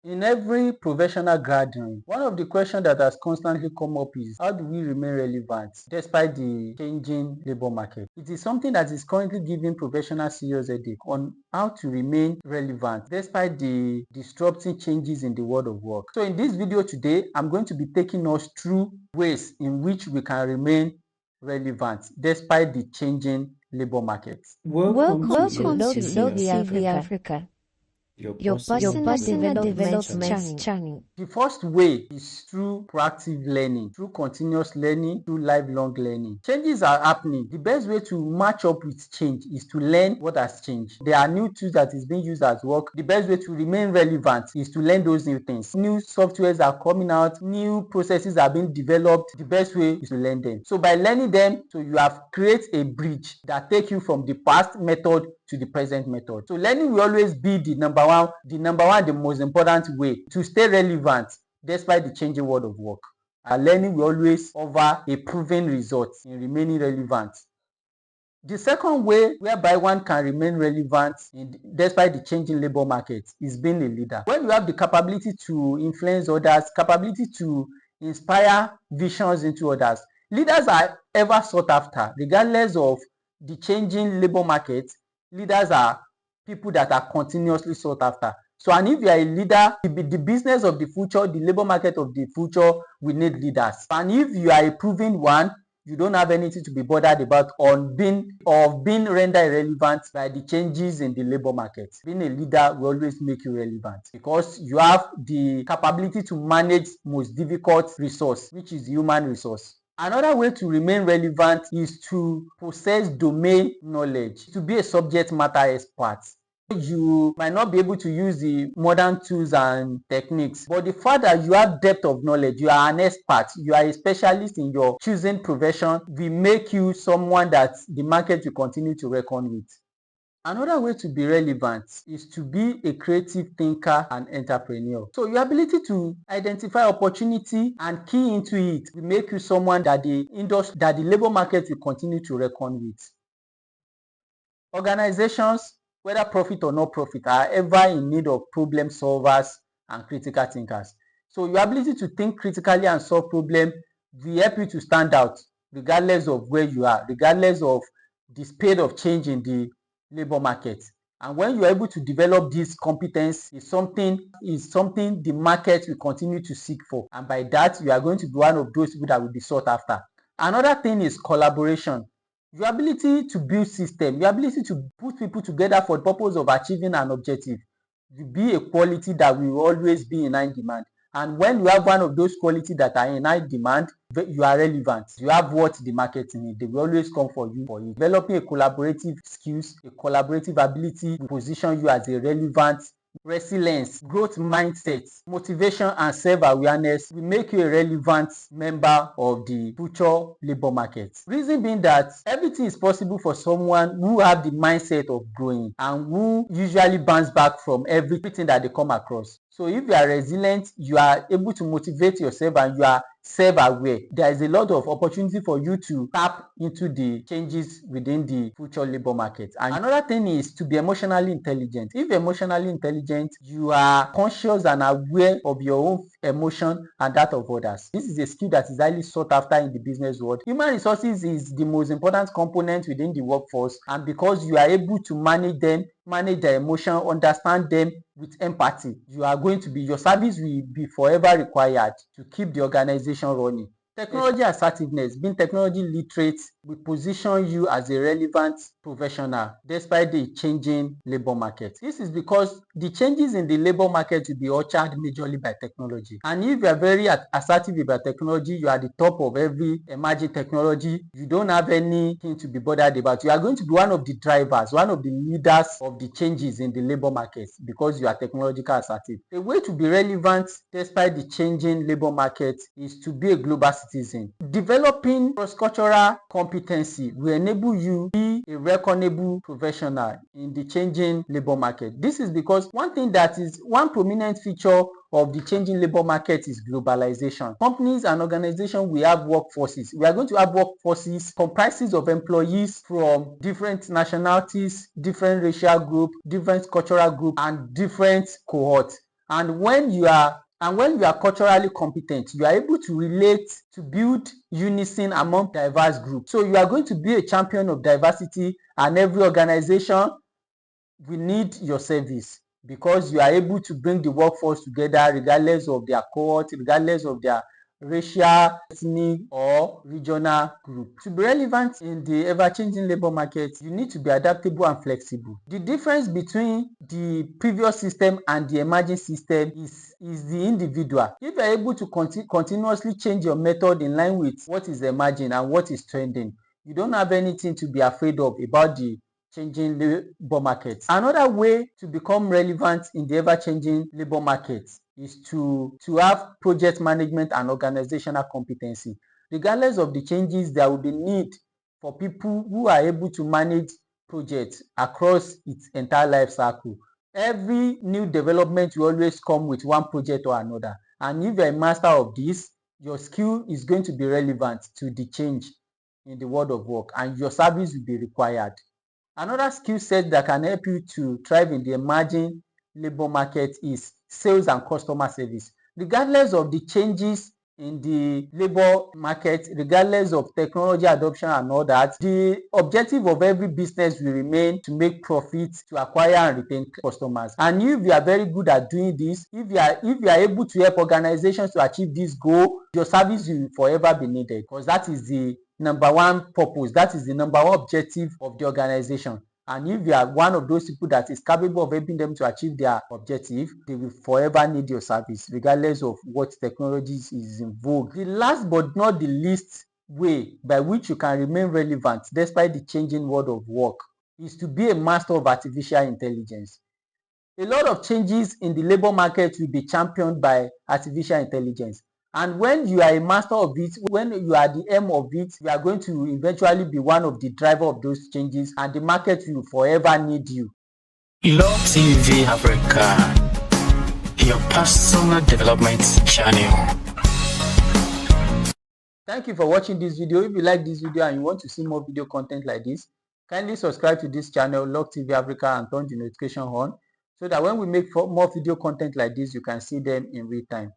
In every professional gathering, one of the questions that has constantly come up is how do we remain relevant despite the changing labor market? It is something that is currently giving professionals serious headache on how to remain relevant despite the disrupting changes in the world of work. So in this video today, I'm going to be taking us through ways in which we can remain relevant despite the changing labor market. Welcome to Welcome Low to CV Low CV Africa, Africa, your your personal personal development development channel. channel. The first way is through proactive learning, through continuous learning, through lifelong learning. Changes are happening. The best way to match up with change is to learn what has changed. There are new tools that is being used at work. The best way to remain relevant is to learn those new things. New softwares are coming out, new processes are being developed. The best way is to learn them. So by learning them, so you have created a bridge that takes you from the past method to the present method. So learning will always be the most important way to stay relevant despite the changing world of work. And learning will always offer a proven result in remaining relevant. The second way whereby one can remain relevant despite the changing labor market is being a leader. When you have the capability to influence others, capability to inspire visions into others, leaders are ever sought after regardless of the changing labor market. Leaders are people that are continuously sought after. So, and if you are a leader, the business of the future, the labor market of the future will need leaders. And if you are a proven one, you don't have anything to be bothered about being rendered irrelevant by the changes in the labor market. Being a leader will always make you relevant because you have the capability to manage most difficult resource, which is human resource. Another way to remain relevant is to possess domain knowledge, to be a subject matter expert. You might not be able to use the modern tools and techniques, but the fact that you have depth of knowledge, you are an expert, you are a specialist in your chosen profession, will make you someone that the market will continue to reckon with. Another way to be relevant is to be a creative thinker and entrepreneur. So your ability to identify opportunity and key into it will make you someone that the labor market will continue to reckon with. Organizations, whether profit or not profit, are ever in need of problem solvers and critical thinkers. So your ability to think critically and solve problems will help you to stand out regardless of where you are, regardless of the speed of change in the labor market. And when you are able to develop this competence, is something the market will continue to seek for. And by that, you are going to be one of those people that will be sought after. Another thing is collaboration. Your ability to build system, your ability to put people together for the purpose of achieving an objective will be a quality that will always be in high demand. And when you have one of those qualities that are in high demand, you are relevant. You have what the market needs. They will always come for you. Developing a collaborative skills, a collaborative ability will position you as a relevant. Resilience, growth mindset, motivation and self-awareness will make you a relevant member of the future labor market. Reason being that everything is possible for someone who have the mindset of growing and who usually bounce back from everything that they come across. So if you are resilient, you are able to motivate yourself and you are self-aware, there is a lot of opportunity for you to tap into the changes within the future labor market. And another thing is to be emotionally intelligent. If you're emotionally intelligent, you are conscious and aware of your own emotion and that of others. This is a skill that is highly sought after in the business world. Human resources is the most important component within the workforce, and because you are able to manage their emotion, understand them with empathy, your service will be forever required to keep the organization running. Technology assertiveness, being technology literate, will position you as a relevant professional despite the changing labor market. This is because the changes in the labor market will be ushered majorly by technology. And if you are very assertive about technology, you are the top of every emerging technology, you don't have anything to be bothered about. You are going to be one of the drivers, one of the leaders of the changes in the labor market because you are technological assertive. A way to be relevant despite the changing labor market is to be a global citizen. Developing cross-cultural competency will enable you to be a reckonable professional in the changing labor market. This is because one prominent feature of the changing labor market is globalization. Companies and organizations will have workforces. We are going to have workforces comprises of employees from different nationalities, different racial groups, different cultural groups, and different cohorts. And when you are culturally competent, you are able to relate, to build unison among diverse groups. So you are going to be a champion of diversity, and every organization will need your service because you are able to bring the workforce together regardless of their cohort, regardless of their racial, ethnic, or regional group. To be relevant in the ever-changing labor market, you need to be adaptable and flexible. The difference between the previous system and the emerging system is the individual. If you are able to continuously change your method in line with what is emerging and what is trending, you don't have anything to be afraid of about the changing labor market. Another way to become relevant in the ever-changing labor market is to have project management and organizational competency. Regardless of the changes, there will be need for people who are able to manage projects across its entire life cycle. Every new development will always come with one project or another, and if you're a master of this, your skill is going to be relevant to the change in the world of work, and your service will be required. Another skill set that can help you to thrive in the emerging labor market is sales and customer service. Regardless of the changes in the labor market, regardless of technology adoption and all that, the objective of every business will remain to make profits, to acquire and retain customers. And if you are very good at doing this, if you are able to help organizations to achieve this goal, your service will forever be needed, because that is the number one purpose, that is the number one objective of the organization. And if you are one of those people that is capable of helping them to achieve their objective, they will forever need your service, regardless of what technologies is in vogue. The last but not the least way by which you can remain relevant despite the changing world of work is to be a master of artificial intelligence. A lot of changes in the labor market will be championed by artificial intelligence. And when you are a master of it, when you are the aim of it, you are going to eventually be one of the driver of those changes, and the market will forever need you. Love TV Africa, your personal development channel. Thank you for watching this video. If you like this video and you want to see more video content like this, kindly subscribe to this channel, Love TV Africa, and turn the notification on so that when we make more video content like this, you can see them in real time.